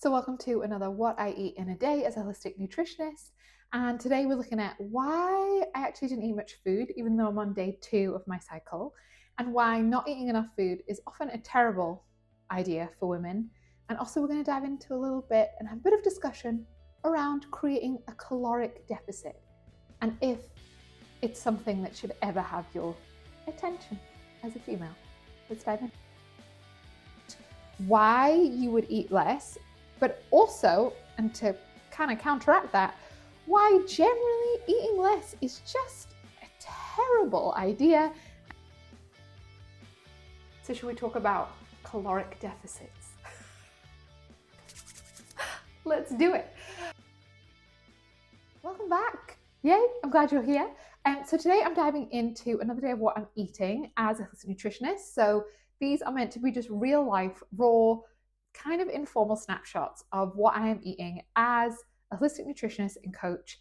So welcome to another What I Eat in a Day as a Holistic Nutritionist. And today we're looking at why I actually didn't eat much food, even though I'm on day 2 of my cycle, and why not eating enough food is often a terrible idea for women. And also we're going to dive into a little bit and have a bit of discussion around creating a caloric deficit and if it's something that should ever have your attention as a female. Let's dive in. Why you would eat less, but also, and to kind of counteract that, why generally eating less is just a terrible idea. So should we talk about caloric deficits? Let's do it. Welcome back. Yay, I'm glad you're here. So today I'm diving into another day of what I'm eating as a holistic nutritionist. So these are meant to be just real life, raw, kind of informal snapshots of what I am eating as a holistic nutritionist and coach,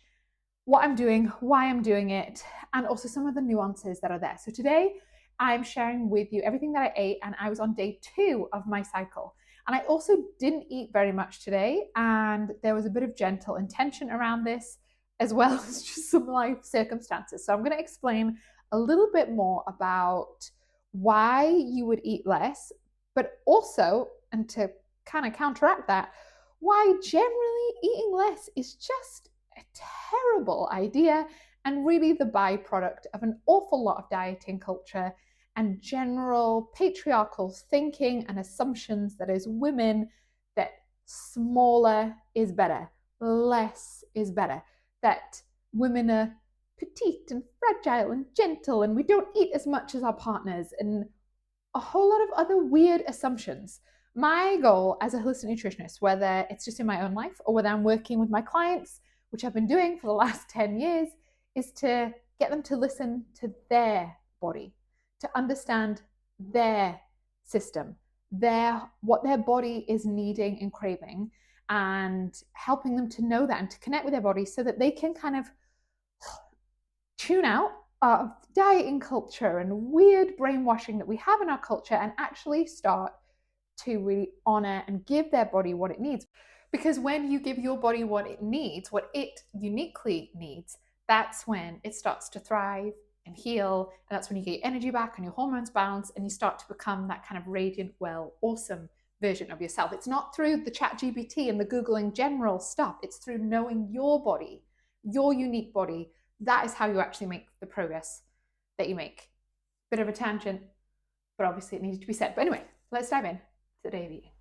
what I'm doing, why I'm doing it, and also some of the nuances that are there. So today I'm sharing with you everything that I ate, and I was on day 2 of my cycle. And I also didn't eat very much today, and there was a bit of gentle intention around this, as well as just some life circumstances. So I'm going to explain a little bit more about why you would eat less, but also, and to kind of counteract that, why generally eating less is just a terrible idea and really the byproduct of an awful lot of dieting culture and general patriarchal thinking and assumptions that as women that smaller is better, less is better, that women are petite and fragile and gentle and we don't eat as much as our partners, and a whole lot of other weird assumptions. My goal as a holistic nutritionist, whether it's just in my own life or whether I'm working with my clients, which I've been doing for the last 10 years, is to get them to listen to their body, to understand their system, what their body is needing and craving, and helping them to know that and to connect with their body so that they can kind of tune out of dieting culture and weird brainwashing that we have in our culture and actually start to really honor and give their body what it needs. Because when you give your body what it needs, what it uniquely needs, that's when it starts to thrive and heal. And that's when you get your energy back and your hormones balance and you start to become that kind of radiant, well, awesome version of yourself. It's not through the ChatGPT and the Googling general stuff. It's through knowing your body, your unique body. That is how you actually make the progress that you make. Bit of a tangent, but obviously it needed to be said. But anyway, let's dive in. Today of eating.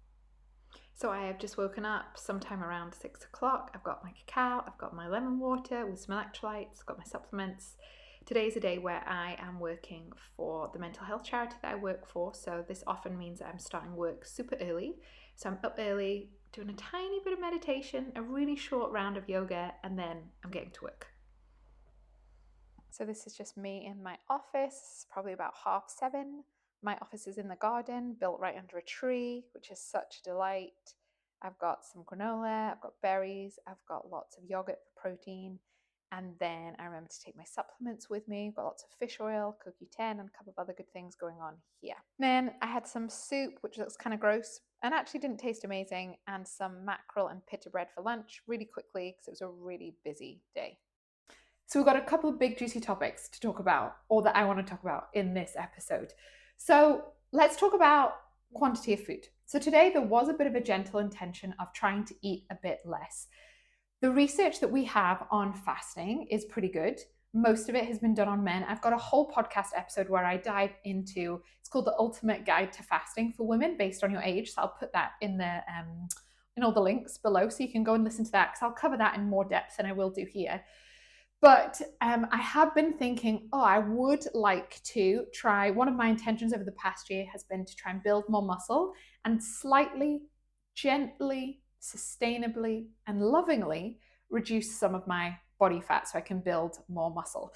So I have just woken up sometime around 6 o'clock. I've got my cacao, I've got my lemon water with some electrolytes, I've got my supplements. Today's a day where I am working for the mental health charity that I work for. So this often means that I'm starting work super early. So I'm up early, doing a tiny bit of meditation, a really short round of yoga, and then I'm getting to work. So this is just me in my office. It's probably about 7:30. My office is in the garden, built right under a tree, which is such a delight. I've got some granola, I've got berries, I've got lots of yogurt for protein. And then I remember to take my supplements with me. I've got lots of fish oil, CoQ10, and a couple of other good things going on here. Then I had some soup, which looks kind of gross and actually didn't taste amazing, and some mackerel and pita bread for lunch really quickly because it was a really busy day. So we've got a couple of big juicy topics to talk about, or that I want to talk about in this episode. So let's talk about quantity of food. So today there was a bit of a gentle intention of trying to eat a bit less. The research that we have on fasting is pretty good. Most of it has been done on men. I've got a whole podcast episode where I dive into, it's called The Ultimate Guide to Fasting for Women based on your age. So I'll put that in all the links below so you can go and listen to that because I'll cover that in more depth than I will do here. But I have been thinking, I would like to try, one of my intentions over the past year has been to try and build more muscle and slightly, gently, sustainably, and lovingly reduce some of my body fat so I can build more muscle.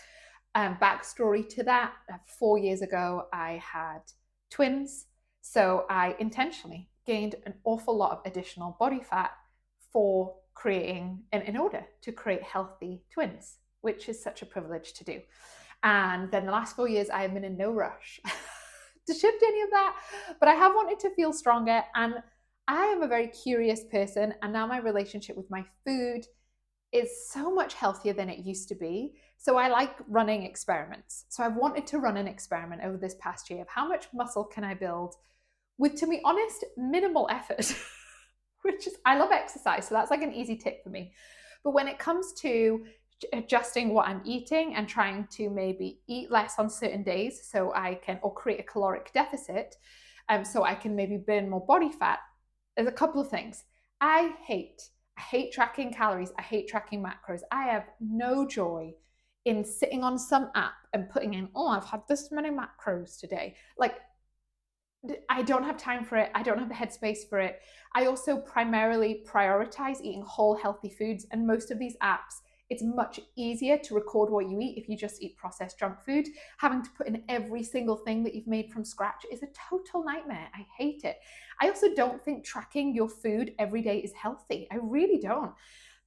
Backstory to that, 4 years ago, I had twins. So I intentionally gained an awful lot of additional body fat for creating, in order to create healthy twins, which is such a privilege to do. And then the last 4 years, I have been in no rush to shift any of that, but I have wanted to feel stronger. And I am a very curious person, and now my relationship with my food is so much healthier than it used to be. So I like running experiments. So I've wanted to run an experiment over this past year of how much muscle can I build with, to be honest, minimal effort, which is, I love exercise. So that's like an easy tick for me. But when it comes to adjusting what I'm eating and trying to maybe eat less on certain days so I can, or create a caloric deficit, so I can maybe burn more body fat, there's a couple of things. I hate tracking calories. I hate tracking macros. I have no joy in sitting on some app and putting in, oh, I've had this many macros today. Like, I don't have time for it. I don't have the headspace for it. I also primarily prioritize eating whole, healthy foods. And most of these apps, it's much easier to record what you eat if you just eat processed junk food. Having to put in every single thing that you've made from scratch is a total nightmare. I hate it. I also don't think tracking your food every day is healthy. I really don't.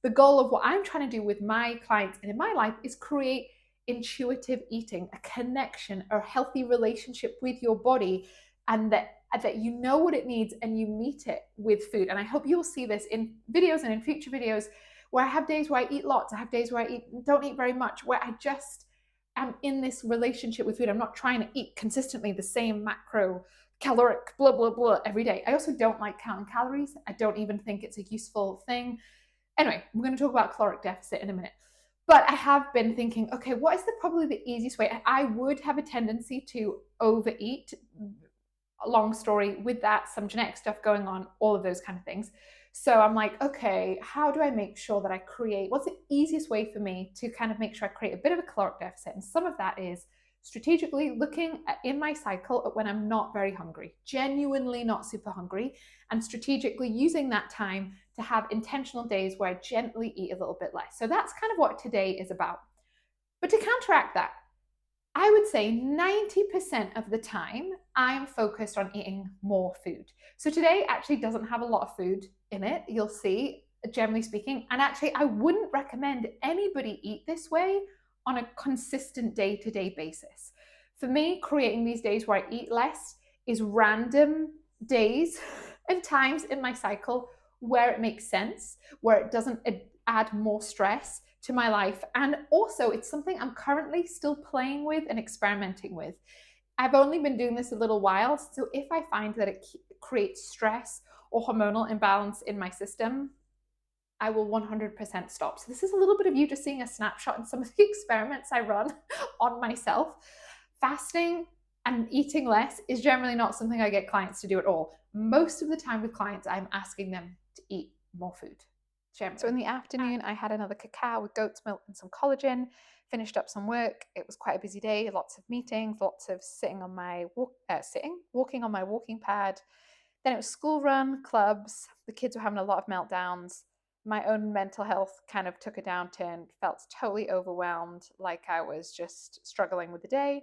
The goal of what I'm trying to do with my clients and in my life is create intuitive eating, a connection, a healthy relationship with your body, and that you know what it needs and you meet it with food. And I hope you'll see this in videos and in future videos where I have days where I eat lots, I have days where I don't eat very much, where I just am in this relationship with food. I'm not trying to eat consistently the same macro caloric blah blah blah every day. I also don't like counting calories. I don't even think it's a useful thing. Anyway, we're going to talk about caloric deficit in a minute. But I have been thinking, okay, what is probably the easiest way? I would have a tendency to overeat. Long story with that, some genetic stuff going on, all of those kind of things. So I'm like, okay, how do I make sure that I create, what's the easiest way for me to kind of make sure I create a bit of a caloric deficit? And some of that is strategically looking at, in my cycle, at when I'm not very hungry, genuinely not super hungry, and strategically using that time to have intentional days where I gently eat a little bit less. So that's kind of what today is about. But to counteract that, I would say 90% of the time I'm focused on eating more food. So today actually doesn't have a lot of food in it, you'll see, generally speaking. And actually, I wouldn't recommend anybody eat this way on a consistent day-to-day basis. For me, creating these days where I eat less is random days and times in my cycle where it makes sense, where it doesn't add more stress to my life. And also, it's something I'm currently still playing with and experimenting with. I've only been doing this a little while, so if I find that it creates stress or hormonal imbalance in my system, I will 100% stop. So this is a little bit of you just seeing a snapshot in some of the experiments I run on myself. Fasting and eating less is generally not something I get clients to do at all. Most of the time with clients, I'm asking them to eat more food. So in the afternoon, I had another cacao with goat's milk and some collagen, finished up some work. It was quite a busy day, lots of meetings, lots of walking on my walking pad. Then it was school run, clubs. The kids were having a lot of meltdowns. My own mental health kind of took a downturn, felt totally overwhelmed, like I was just struggling with the day.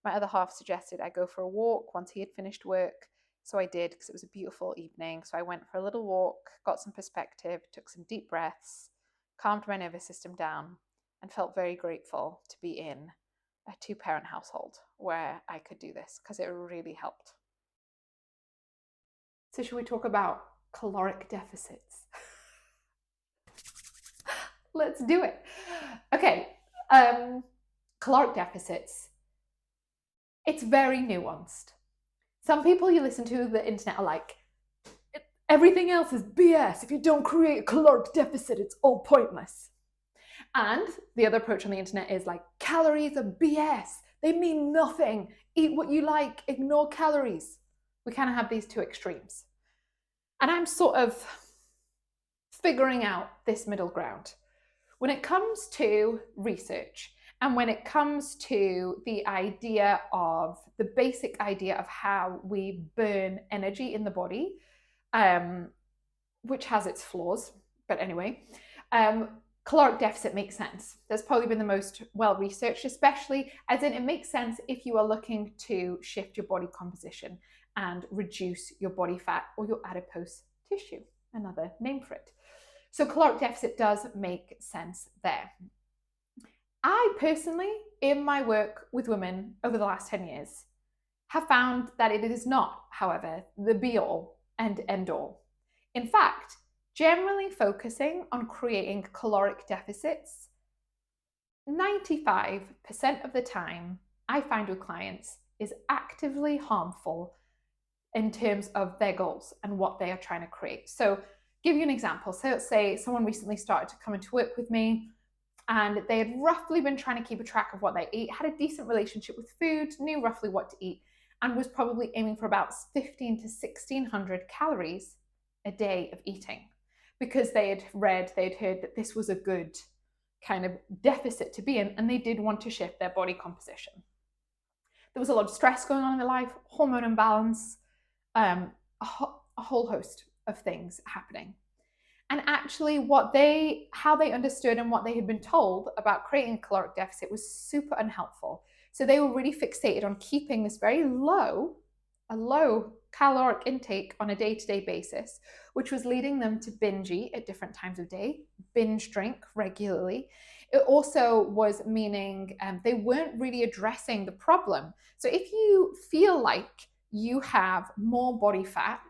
My other half suggested I go for a walk once he had finished work. So I did, because it was a beautiful evening. So I went for a little walk, got some perspective, took some deep breaths, calmed my nervous system down, and felt very grateful to be in a two-parent household where I could do this, because it really helped. So should we talk about caloric deficits? Let's do it. Okay, caloric deficits. It's very nuanced. Some people you listen to the internet are like, everything else is BS. If you don't create a caloric deficit, it's all pointless. And the other approach on the internet is like, calories are BS. They mean nothing. Eat what you like, ignore calories. We kind of have these two extremes. And I'm sort of figuring out this middle ground. When it comes to research, and when it comes to the idea of the basic idea of how we burn energy in the body, which has its flaws, but anyway, caloric deficit makes sense. That's probably been the most well-researched, especially as in it makes sense if you are looking to shift your body composition and reduce your body fat or your adipose tissue, another name for it. So caloric deficit does make sense there. I personally, in my work with women over the last 10 years, have found that it is not, however, the be-all and end-all. In fact, generally focusing on creating caloric deficits 95% of the time, I find with clients, is actively harmful in terms of their goals and what they are trying to create. So, give you an example. So, let's say someone recently started to come into work with me and they had roughly been trying to keep a track of what they eat, had a decent relationship with food, knew roughly what to eat, and was probably aiming for about 15 to 1600 calories a day of eating because they had read, they'd heard that this was a good kind of deficit to be in, and they did want to shift their body composition. There was a lot of stress going on in their life, hormone imbalance, a whole host of things happening. And actually how they understood and what they had been told about creating a caloric deficit was super unhelpful. So they were really fixated on keeping this very low caloric intake on a day-to-day basis, which was leading them to binge eat at different times of day, binge drink regularly. It also was meaning they weren't really addressing the problem. So if you feel like you have more body fat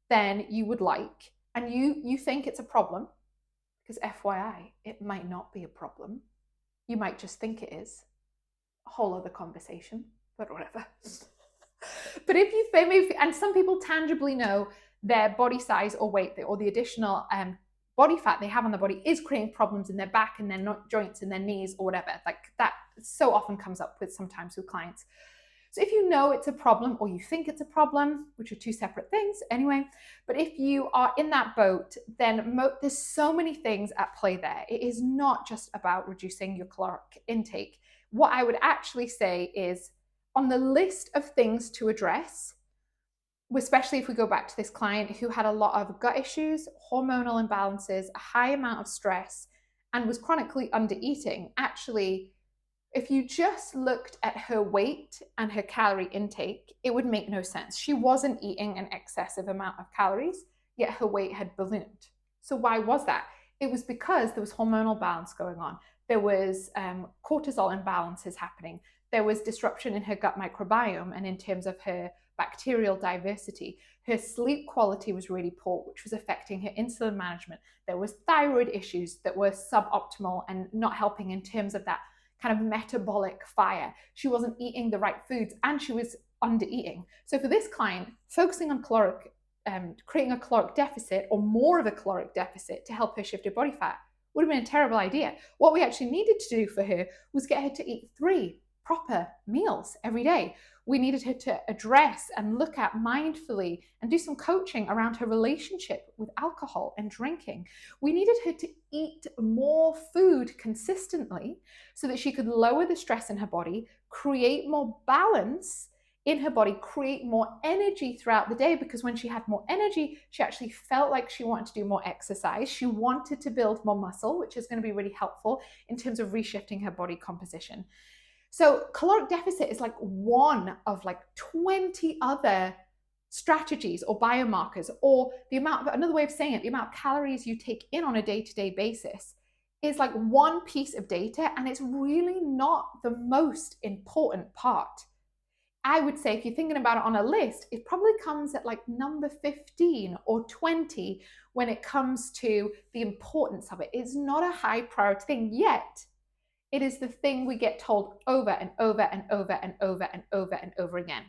than you would like, and you think it's a problem, because FYI, it might not be a problem. You might just think it is. A whole other conversation, but whatever. But if you think, and some people tangibly know their body size or weight or the additional body fat they have on their body is creating problems in their back and their joints and their knees or whatever. Like that so often comes up sometimes with clients. So if you know it's a problem or you think it's a problem, which are two separate things anyway, but if you are in that boat, then there's so many things at play there. It is not just about reducing your caloric intake. What I would actually say is on the list of things to address, especially if we go back to this client who had a lot of gut issues, hormonal imbalances, a high amount of stress, and was chronically under eating, actually, if you just looked at her weight and her calorie intake, it would make no sense. She wasn't eating an excessive amount of calories, yet her weight had ballooned. So why was that? It was because there was hormonal balance going on. There was cortisol imbalances happening. There was disruption in her gut microbiome and in terms of her bacterial diversity. Her sleep quality was really poor, which was affecting her insulin management. There was thyroid issues that were suboptimal and not helping in terms of that kind of metabolic fire. She wasn't eating the right foods and she was under eating. So for this client, focusing on creating a caloric deficit or more of a caloric deficit to help her shift her body fat would have been a terrible idea. What we actually needed to do for her was get her to eat 3 proper meals every day. We needed her to address and look at mindfully and do some coaching around her relationship with alcohol and drinking. We needed her to eat more food consistently so that she could lower the stress in her body, create more balance in her body, create more energy throughout the day, because when she had more energy, she actually felt like she wanted to do more exercise. She wanted to build more muscle, which is going to be really helpful in terms of reshifting her body composition. So caloric deficit is like one of like 20 other strategies or biomarkers, or another way of saying it, the amount of calories you take in on a day-to-day basis is like one piece of data, and it's really not the most important part. I would say if you're thinking about it on a list, it probably comes at like number 15 or 20 when it comes to the importance of it. It's not a high priority thing yet. It is the thing we get told over and over and over and over and over and over again.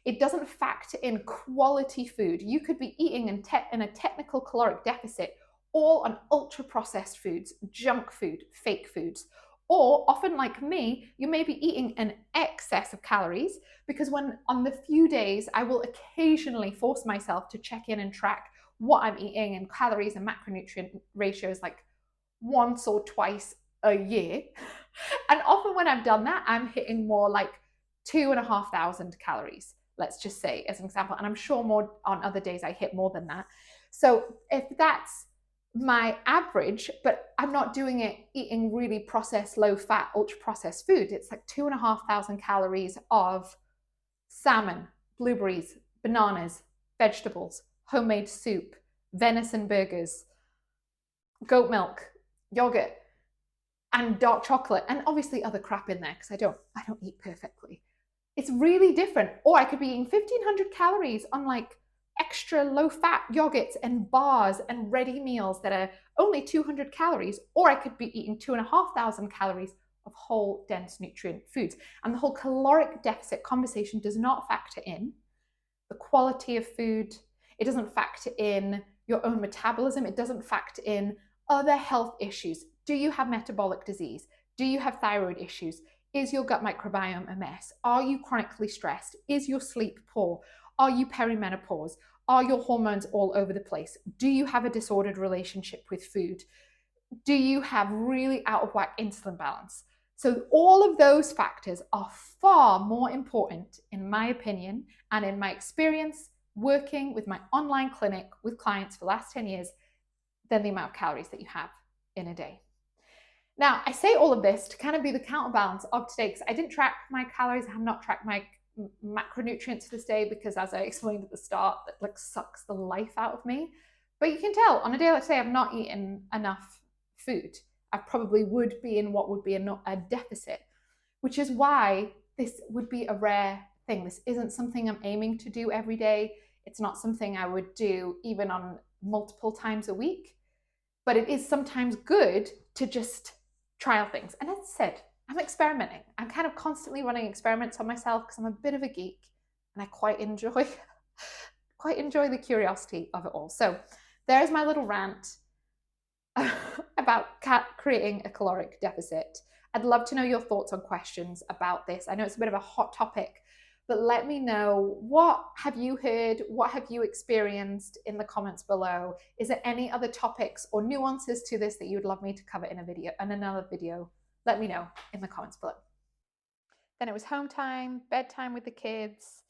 It doesn't factor in quality food. You could be eating in a technical caloric deficit all on ultra processed foods, junk food, fake foods. Or often like me, you may be eating an excess of calories because on the few days I will occasionally force myself to check in and track what I'm eating and calories and macronutrient ratios like once or twice a year. And often when I've done that, I'm hitting more like 2,500 calories, let's just say as an example. And I'm sure more on other days I hit more than that. So if that's my average, but I'm not doing it eating really processed, low fat, ultra processed food, it's like 2,500 calories of salmon, blueberries, bananas, vegetables, homemade soup, venison burgers, goat milk, yogurt, and dark chocolate, and obviously other crap in there because I don't eat perfectly. It's really different. Or I could be eating 1,500 calories on like extra low-fat yogurts and bars and ready meals that are only 200 calories, or I could be eating 2,500 calories of whole, dense nutrient foods. And the whole caloric deficit conversation does not factor in the quality of food. It doesn't factor in your own metabolism. It doesn't factor in other health issues. Do you have metabolic disease? Do you have thyroid issues? Is your gut microbiome a mess? Are you chronically stressed? Is your sleep poor? Are you peri-menopause? Are your hormones all over the place? Do you have a disordered relationship with food? Do you have really out of whack insulin balance? So all of those factors are far more important, in my opinion, and in my experience working with my online clinic with clients for the last 10 years, than the amount of calories that you have in a day. Now, I say all of this to kind of be the counterbalance of today, because I didn't track my calories. I have not tracked my macronutrients for this day because, as I explained at the start, that like sucks the life out of me. But you can tell on a day like today, I've not eaten enough food. I probably would be in what would be a deficit, which is why this would be a rare thing. This isn't something I'm aiming to do every day. It's not something I would do even on multiple times a week, but it is sometimes good to just trial things. And as I said, I'm experimenting. I'm kind of constantly running experiments on myself because I'm a bit of a geek and I quite enjoy the curiosity of it all. So there's my little rant about creating a caloric deficit. I'd love to know your thoughts on questions about this. I know it's a bit of a hot topic, but let me know, what have you heard? What have you experienced in the comments below? Is there any other topics or nuances to this that you would love me to cover in another video? Let me know in the comments below. Then it was home time, bedtime with the kids,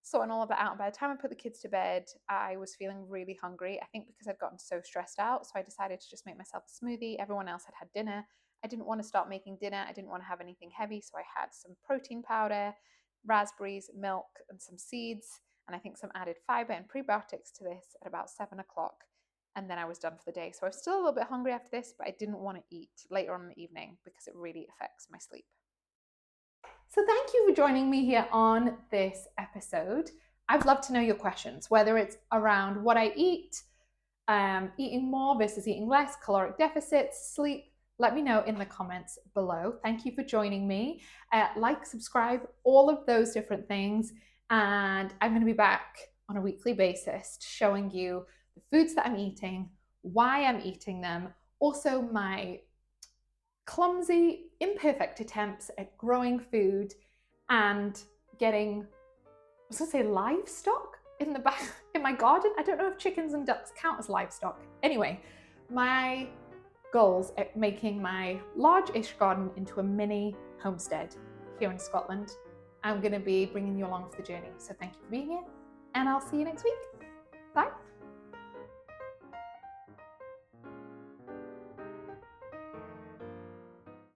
sorting all of that out. And by the time I put the kids to bed, I was feeling really hungry. I think because I'd gotten so stressed out. So I decided to just make myself a smoothie. Everyone else had had dinner. I didn't want to start making dinner. I didn't want to have anything heavy. So I had some protein powder, raspberries, milk, and some seeds. And I think some added fiber and prebiotics to this at about 7 o'clock. And then I was done for the day. So I was still a little bit hungry after this, but I didn't want to eat later on in the evening because it really affects my sleep. So thank you for joining me here on this episode. I'd love to know your questions, whether it's around what I eat, eating more versus eating less, caloric deficits, sleep. Let me know in the comments below. Thank you for joining me. Like, subscribe, all of those different things. And I'm going to be back on a weekly basis showing you the foods that I'm eating, why I'm eating them, also my clumsy, imperfect attempts at growing food and getting, I was going to say livestock in my garden. I don't know if chickens and ducks count as livestock. Anyway, my goals at making my large-ish garden into a mini homestead here in Scotland. I'm going to be bringing you along for the journey. So thank you for being here, and I'll see you next week. Bye.